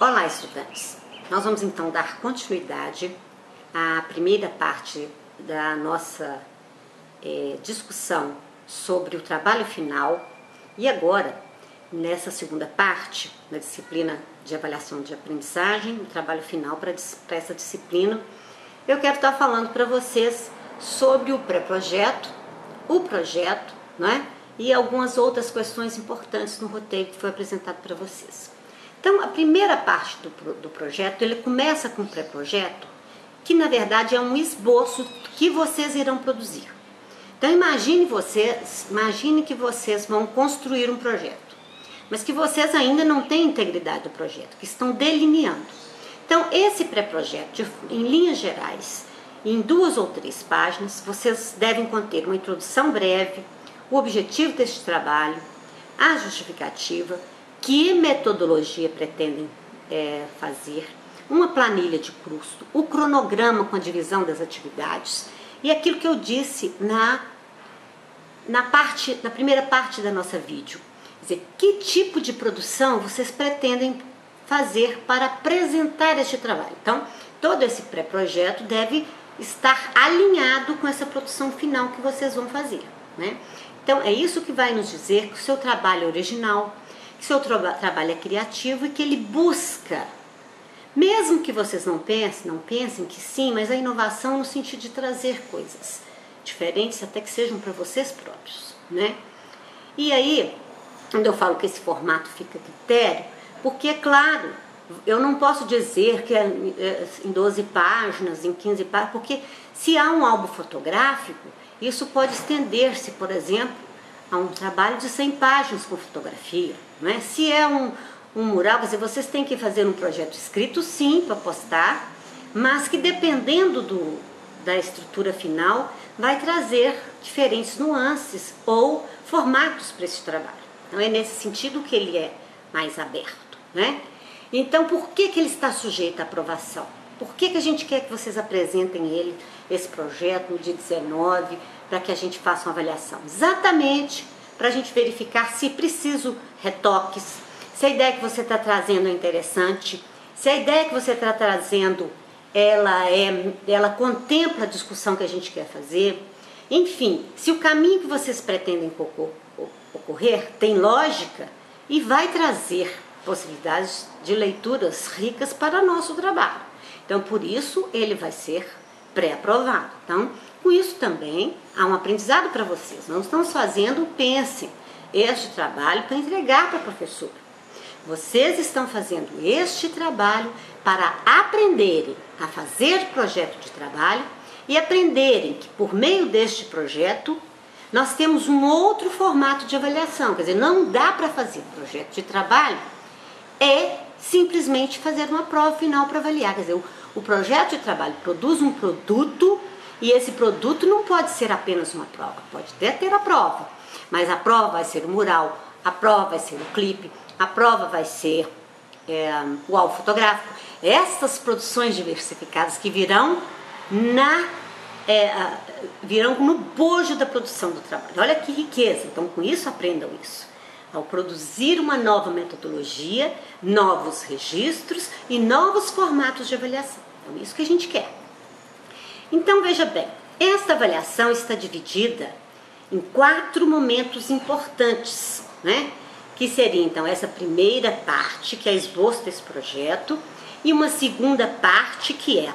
Olá, estudantes! Nós vamos então dar continuidade à primeira parte da nossa discussão sobre o trabalho final e agora, nessa segunda parte, na disciplina de avaliação de aprendizagem, o trabalho final para essa disciplina, eu quero estar falando para vocês sobre o pré-projeto, o projeto, né? E algumas outras questões importantes no roteiro que foi apresentado para vocês. Então, a primeira parte do projeto, ele começa com o pré-projeto, que na verdade é um esboço que vocês irão produzir. Então, imagine que vocês vão construir um projeto, mas que vocês ainda não têm integridade do projeto, que estão delineando. Então, esse pré-projeto, em linhas gerais, em 2 ou 3 páginas, vocês devem conter uma introdução breve, o objetivo deste trabalho, a justificativa, que metodologia pretendem fazer, uma planilha de custo, o cronograma com a divisão das atividades e aquilo que eu disse na primeira parte da nossa vídeo. Quer dizer, que tipo de produção vocês pretendem fazer para apresentar este trabalho. Então, todo esse pré-projeto deve estar alinhado com essa produção final que vocês vão fazer, né? Então, é isso que vai nos dizer que o seu trabalho é original, que o seu trabalho é criativo e que ele busca, mesmo que vocês não pensem que sim, mas a inovação no sentido de trazer coisas diferentes, até que sejam para vocês próprios, né? E aí, quando eu falo que esse formato fica a critério, porque é claro, eu não posso dizer que é em 12 páginas, em 15 páginas, porque se há um álbum fotográfico, isso pode estender-se, por exemplo, a um trabalho de 100 páginas com fotografia, não é? Se é um mural, quer dizer, vocês têm que fazer um projeto escrito, sim, para postar, mas que dependendo da estrutura final, vai trazer diferentes nuances ou formatos para esse trabalho. Então, é nesse sentido que ele é mais aberto, né? Então, por que ele está sujeito à aprovação? Por que a gente quer que vocês apresentem esse projeto no dia 19, para que a gente faça uma avaliação? Exatamente para a gente verificar se preciso retoques, se a ideia que você está trazendo é interessante, se a ideia que você está trazendo, ela contempla a discussão que a gente quer fazer. Enfim, se o caminho que vocês pretendem ocorrer tem lógica e vai trazer possibilidades de leituras ricas para o nosso trabalho. Então, por isso, ele vai ser pré-aprovado. Então, com isso também há um aprendizado para vocês. Não estamos fazendo, pensem, este trabalho para entregar para a professora. Vocês estão fazendo este trabalho para aprenderem a fazer projeto de trabalho e aprenderem que, por meio deste projeto, nós temos um outro formato de avaliação. Quer dizer, não dá para fazer projeto de trabalho simplesmente fazer uma prova final para avaliar. Quer dizer, o projeto de trabalho produz um produto e esse produto não pode ser apenas uma prova. Pode até ter a prova, mas a prova vai ser o mural, a prova vai ser o clipe, a prova vai ser o álbum fotográfico. Essas produções diversificadas que virão no bojo da produção do trabalho. Olha que riqueza. Então, com isso, aprendam isso. Ao produzir uma nova metodologia, novos registros e novos formatos de avaliação. Então, isso que a gente quer. Então, veja bem, esta avaliação está dividida em 4 momentos importantes, né? Que seria, então, essa primeira parte, que é esboço desse projeto, e uma segunda parte, que é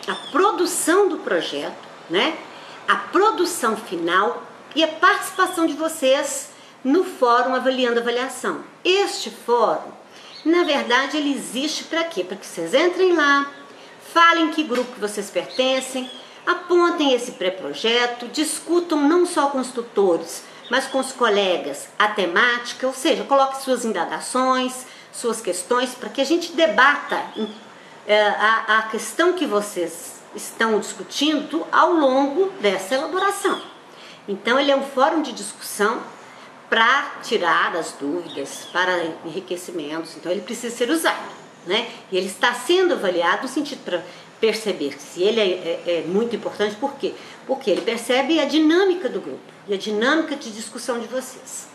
a produção do projeto, né? A produção final e a participação de vocês no fórum Avaliando a Avaliação. Este fórum, na verdade, ele existe para quê? Para que vocês entrem lá, falem que grupo que vocês pertencem, apontem esse pré-projeto, discutam não só com os tutores, mas com os colegas a temática, ou seja, coloque suas indagações, suas questões, para que a gente debata a questão que vocês estão discutindo ao longo dessa elaboração. Então, ele é um fórum de discussão para tirar as dúvidas, para enriquecimentos. Então, ele precisa ser usado, né? E ele está sendo avaliado no sentido para perceber se ele é muito importante. Por quê? Porque ele percebe a dinâmica do grupo e a dinâmica de discussão de vocês.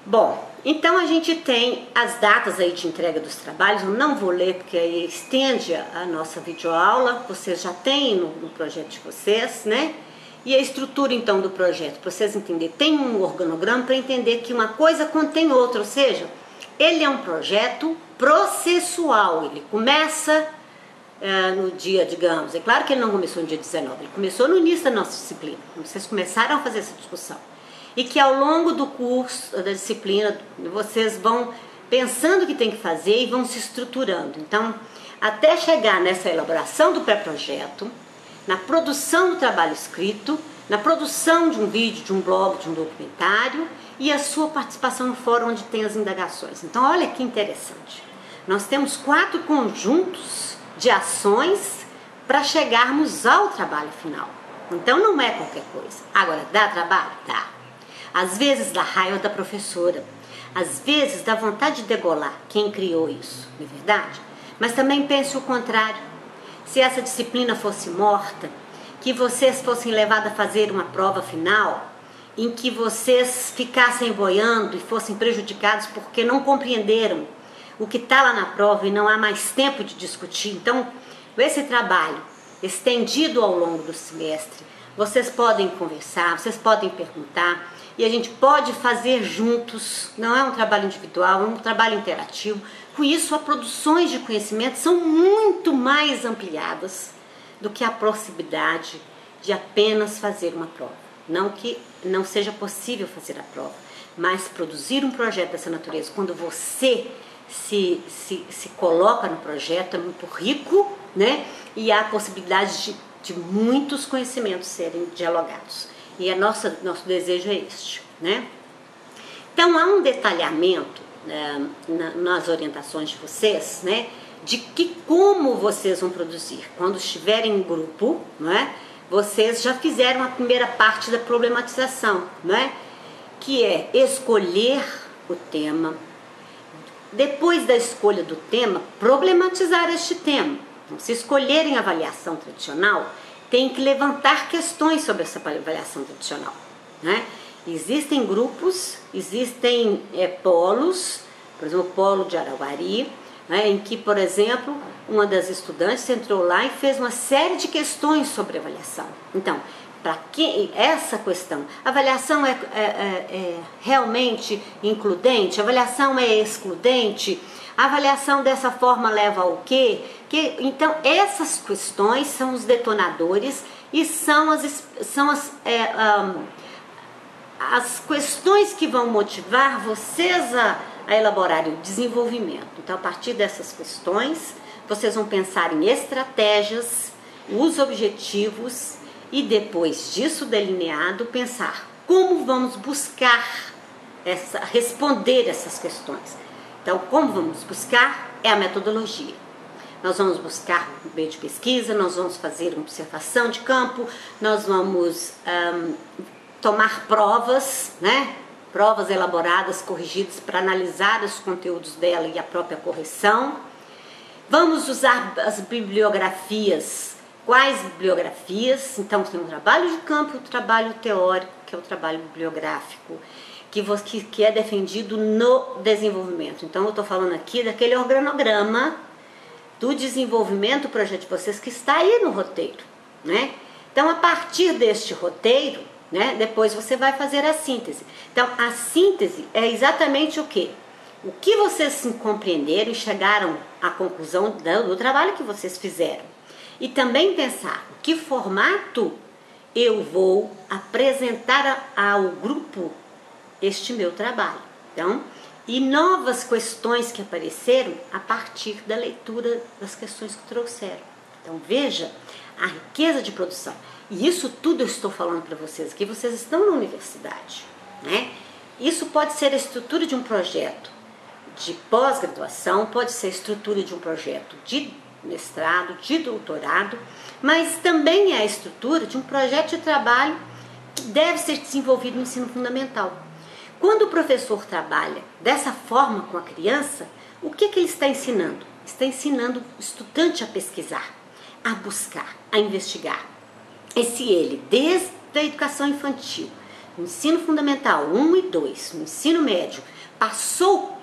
Bom, então a gente tem as datas aí de entrega dos trabalhos. Eu não vou ler porque aí estende a nossa videoaula, vocês já têm no projeto de vocês, né? E a estrutura então do projeto, para vocês entenderem, tem um organograma para entender que uma coisa contém outra, ou seja, ele é um projeto processual, ele começa no dia, digamos, é claro que ele não começou no dia 19, ele começou no início da nossa disciplina, vocês começaram a fazer essa discussão. E que ao longo do curso, da disciplina, vocês vão pensando o que tem que fazer e vão se estruturando. Então, até chegar nessa elaboração do pré-projeto, na produção do trabalho escrito, na produção de um vídeo, de um blog, de um documentário e a sua participação no fórum onde tem as indagações. Então, olha que interessante. Nós temos 4 conjuntos de ações para chegarmos ao trabalho final. Então, não é qualquer coisa. Agora, dá trabalho? Dá. Às vezes dá raiva da professora, às vezes dá vontade de degolar quem criou isso, não é verdade? Mas também pense o contrário. Se essa disciplina fosse morta, que vocês fossem levados a fazer uma prova final, em que vocês ficassem boiando e fossem prejudicados porque não compreenderam o que está lá na prova e não há mais tempo de discutir. Então, esse trabalho estendido ao longo do semestre, vocês podem conversar, vocês podem perguntar, e a gente pode fazer juntos, não é um trabalho individual, é um trabalho interativo. Com isso, as produções de conhecimento são muito mais ampliadas do que a possibilidade de apenas fazer uma prova. Não que não seja possível fazer a prova, mas produzir um projeto dessa natureza, quando você se coloca no projeto, é muito rico, né? E há a possibilidade de muitos conhecimentos serem dialogados. E nosso desejo é este, né? Então, há um detalhamento nas orientações de vocês, né? De como vocês vão produzir. Quando estiverem em grupo, não é? Vocês já fizeram a primeira parte da problematização, não é? Que é escolher o tema. Depois da escolha do tema, problematizar este tema. Então, se escolherem a avaliação tradicional, tem que levantar questões sobre essa avaliação tradicional, né? Existem grupos, existem polos, por exemplo, o polo de Arauari, né, em que, por exemplo, uma das estudantes entrou lá e fez uma série de questões sobre avaliação. Então, para que essa questão, a avaliação é realmente includente? A avaliação é excludente? A avaliação dessa forma leva ao quê? Então, essas questões são os detonadores e são as questões que vão motivar vocês a elaborarem o desenvolvimento. Então, a partir dessas questões, vocês vão pensar em estratégias, os objetivos e depois disso delineado, pensar como vamos buscar responder essas questões. Então, como vamos buscar? É a metodologia. Nós vamos buscar um meio de pesquisa, nós vamos fazer uma observação de campo, nós vamos tomar provas, né? Provas elaboradas, corrigidas para analisar os conteúdos dela e a própria correção. Vamos usar as bibliografias. Quais bibliografias? Então, tem um trabalho de campo e um trabalho teórico, que é o trabalho bibliográfico, que é defendido no desenvolvimento. Então, eu estou falando aqui daquele organograma do desenvolvimento do projeto de vocês que está aí no roteiro, né? Então, a partir deste roteiro, né, depois você vai fazer a síntese. Então, a síntese é exatamente o quê? O que vocês compreenderam e chegaram à conclusão do trabalho que vocês fizeram. E também pensar que formato eu vou apresentar ao grupo este meu trabalho. Então, e novas questões que apareceram a partir da leitura das questões que trouxeram. Então, veja a riqueza de produção. E isso tudo eu estou falando para vocês aqui, vocês estão na universidade, né? Isso pode ser a estrutura de um projeto de pós-graduação, pode ser a estrutura de um projeto de mestrado, de doutorado, mas também é a estrutura de um projeto de trabalho que deve ser desenvolvido no ensino fundamental. Quando o professor trabalha dessa forma com a criança, o que ele está ensinando? Está ensinando o estudante a pesquisar, a buscar, a investigar. E se ele, desde a educação infantil, no ensino fundamental 1 e 2, no ensino médio, passou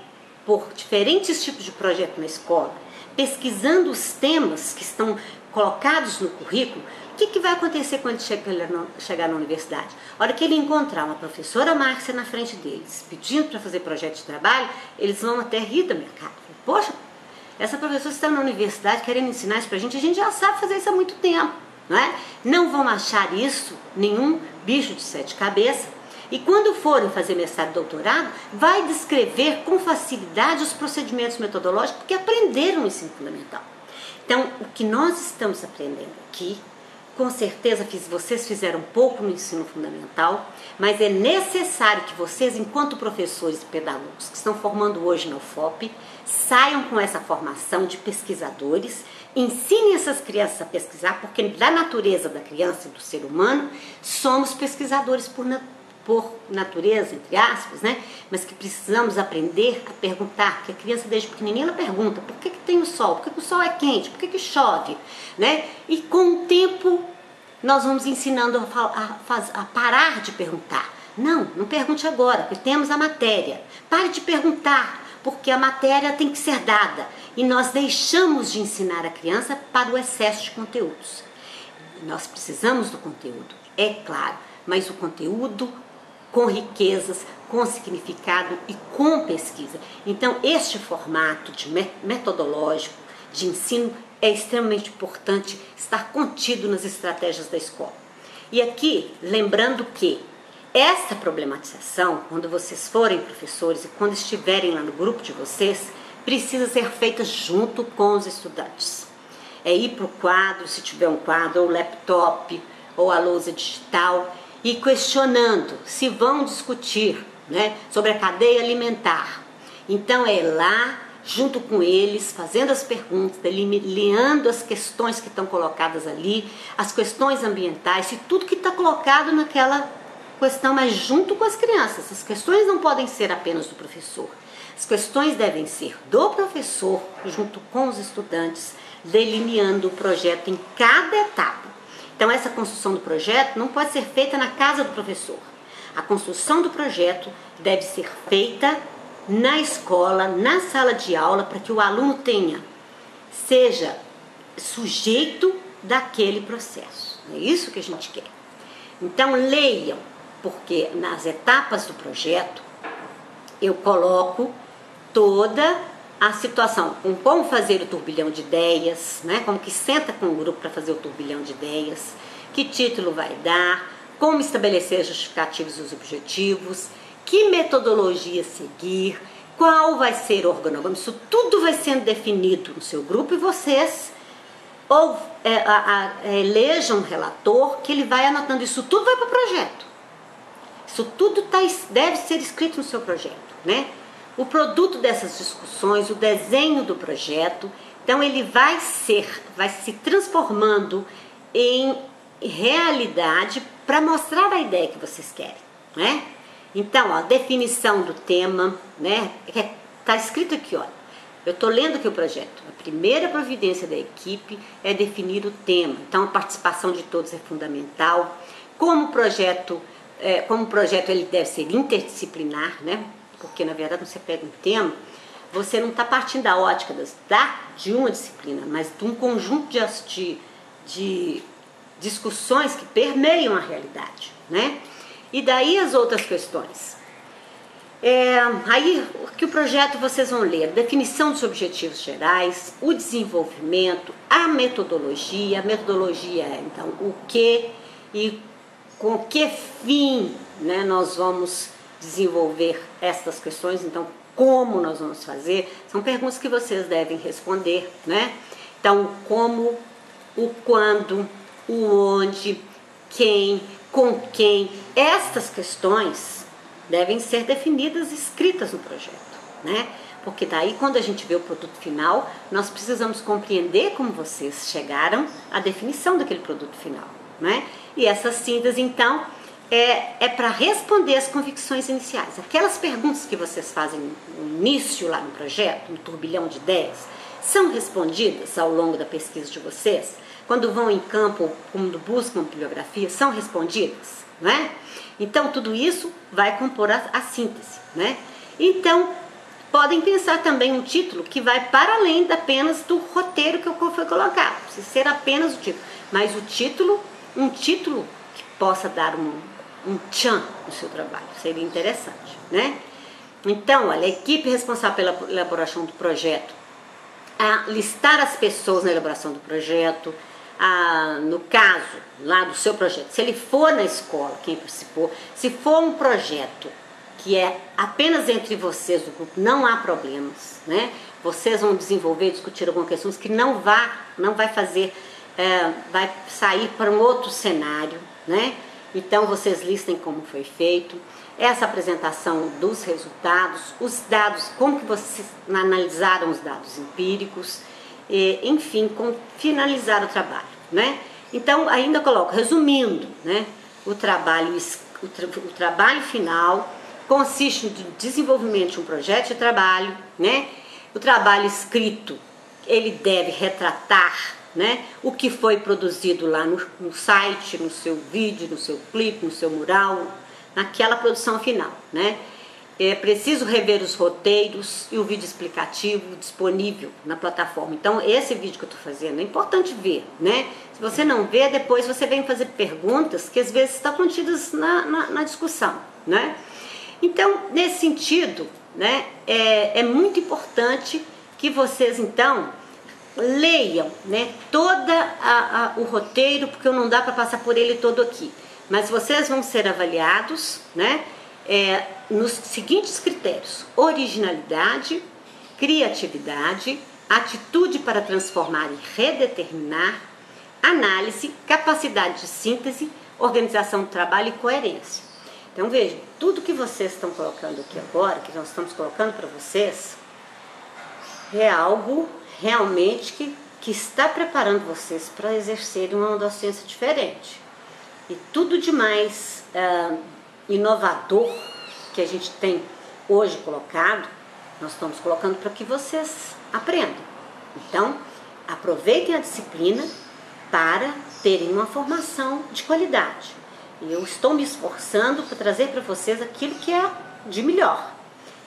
por diferentes tipos de projeto na escola, pesquisando os temas que estão colocados no currículo, o que vai acontecer quando chegar na universidade? A hora que ele encontrar uma professora Márcia na frente deles, pedindo para fazer projeto de trabalho, eles vão até rir da minha cara. Poxa, essa professora está na universidade querendo ensinar isso para a gente já sabe fazer isso há muito tempo, não é? Não vão achar isso nenhum bicho de 7 cabeças. E quando forem fazer mestrado e doutorado, vai descrever com facilidade os procedimentos metodológicos, porque aprenderam no ensino fundamental. Então, o que nós estamos aprendendo aqui, com certeza vocês fizeram pouco no ensino fundamental, mas é necessário que vocês, enquanto professores e pedagogos que estão formando hoje na UFOP, saiam com essa formação de pesquisadores, ensinem essas crianças a pesquisar, porque da natureza da criança e do ser humano, somos pesquisadores por natureza, entre aspas, né? Mas que precisamos aprender a perguntar, porque a criança desde pequenininha ela pergunta, por que tem o sol? Por que o sol é quente? Por que chove? Né? E com o tempo nós vamos ensinando a parar de perguntar. Não pergunte agora, porque temos a matéria. Pare de perguntar, porque a matéria tem que ser dada. E nós deixamos de ensinar a criança para o excesso de conteúdos. Nós precisamos do conteúdo, é claro, mas o conteúdo com riquezas, com significado e com pesquisa. Então, este formato de metodológico de ensino é extremamente importante estar contido nas estratégias da escola. E aqui, lembrando que essa problematização, quando vocês forem professores e quando estiverem lá no grupo de vocês, precisa ser feita junto com os estudantes. É ir para o quadro, se tiver um quadro, ou laptop, ou a lousa digital, e questionando se vão discutir, né, sobre a cadeia alimentar. Então é lá, junto com eles, fazendo as perguntas, delineando as questões que estão colocadas ali, as questões ambientais e tudo que está colocado naquela questão, mas junto com as crianças. As questões não podem ser apenas do professor. As questões devem ser do professor, junto com os estudantes, delineando o projeto em cada etapa. Então, essa construção do projeto não pode ser feita na casa do professor. A construção do projeto deve ser feita na escola, na sala de aula, para que o aluno seja sujeito daquele processo. É isso que a gente quer. Então, leiam, porque nas etapas do projeto eu coloco toda a situação, como fazer o turbilhão de ideias, né? Como que senta com o grupo para fazer o turbilhão de ideias, que título vai dar, como estabelecer as justificativas e os objetivos, que metodologia seguir, qual vai ser o organograma, isso tudo vai sendo definido no seu grupo e vocês elejam um relator que ele vai anotando, isso tudo vai para o projeto. Isso tudo deve ser escrito no seu projeto, né? O produto dessas discussões, o desenho do projeto, então ele vai se transformando em realidade para mostrar a ideia que vocês querem, né? Então, a definição do tema, né? Está escrito aqui, olha. Eu estou lendo aqui o projeto. A primeira providência da equipe é definir o tema. Então, a participação de todos é fundamental. Como o projeto ele deve ser interdisciplinar, né? Porque, na verdade, você pega um tema, você não está partindo da ótica de uma disciplina, mas de um conjunto de discussões que permeiam a realidade, né? E daí as outras questões. Aí, que o projeto vocês vão ler, definição dos objetivos gerais, o desenvolvimento, a metodologia. A metodologia é, então, o que e com que fim, né, nós vamos desenvolver estas questões, então como nós vamos fazer, são perguntas que vocês devem responder, né? Então, como, o quando, o onde, quem, com quem, estas questões devem ser definidas e escritas no projeto, né? Porque daí, quando a gente vê o produto final, nós precisamos compreender como vocês chegaram à definição daquele produto final, né? E essa síntese, então, é para responder as convicções iniciais. Aquelas perguntas que vocês fazem no início lá no projeto, no turbilhão de ideias, são respondidas ao longo da pesquisa de vocês? Quando vão em campo, quando buscam bibliografia, são respondidas, né? Então, tudo isso vai compor a síntese, né? Então, podem pensar também um título que vai para além apenas do roteiro que foi colocado, se ser apenas o título, mas o título, um título que possa dar um tchan no seu trabalho, seria interessante, né? Então, olha, a equipe responsável pela elaboração do projeto, a listar as pessoas na elaboração do projeto, no caso lá do seu projeto, se ele for na escola, quem participou, se for um projeto que é apenas entre vocês do grupo, não há problemas, né? Vocês vão desenvolver, discutir algumas questões que não vai fazer, vai sair para um outro cenário, né? Então vocês listem como foi feito, essa apresentação dos resultados, os dados, como que vocês analisaram os dados empíricos, enfim, finalizar o trabalho, né? Então ainda coloco, resumindo, né? O trabalho final consiste no desenvolvimento de um projeto de trabalho, né? O trabalho escrito, ele deve retratar, né, o que foi produzido lá no site, no seu vídeo, no seu clipe, no seu mural, naquela produção final, né? É preciso rever os roteiros e o vídeo explicativo disponível na plataforma. Então, esse vídeo que eu estou fazendo é importante ver, né? Se você não vê, depois você vem fazer perguntas que às vezes estão contidas na discussão, né? Então, nesse sentido, né, é muito importante que vocês, então, leiam, né, o roteiro, porque não dá para passar por ele todo aqui. Mas vocês vão ser avaliados, né, nos seguintes critérios: originalidade, criatividade, atitude para transformar e redeterminar, análise, capacidade de síntese, organização do trabalho e coerência. Então vejam, tudo que vocês estão colocando aqui agora, que nós estamos colocando para vocês, é algo realmente que está preparando vocês para exercerem uma docência diferente. E tudo de mais inovador que a gente tem hoje colocado, nós estamos colocando para que vocês aprendam. Então, aproveitem a disciplina para terem uma formação de qualidade. E eu estou me esforçando para trazer para vocês aquilo que é de melhor.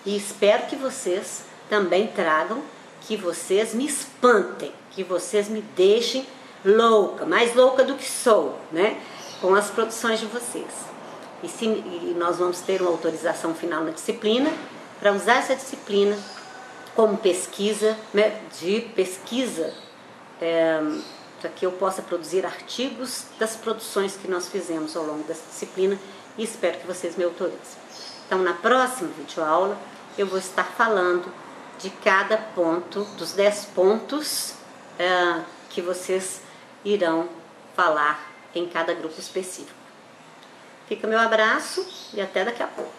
E espero que vocês também tragam, que vocês me espantem, que vocês me deixem louca, mais louca do que sou, né? Com as produções de vocês. E nós vamos ter uma autorização final na disciplina para usar essa disciplina como pesquisa, né, para que eu possa produzir artigos das produções que nós fizemos ao longo dessa disciplina, e espero que vocês me autorizem. Então, na próxima videoaula, eu vou estar falando de cada ponto, dos 10 pontos que vocês irão falar em cada grupo específico. Fica meu abraço e até daqui a pouco.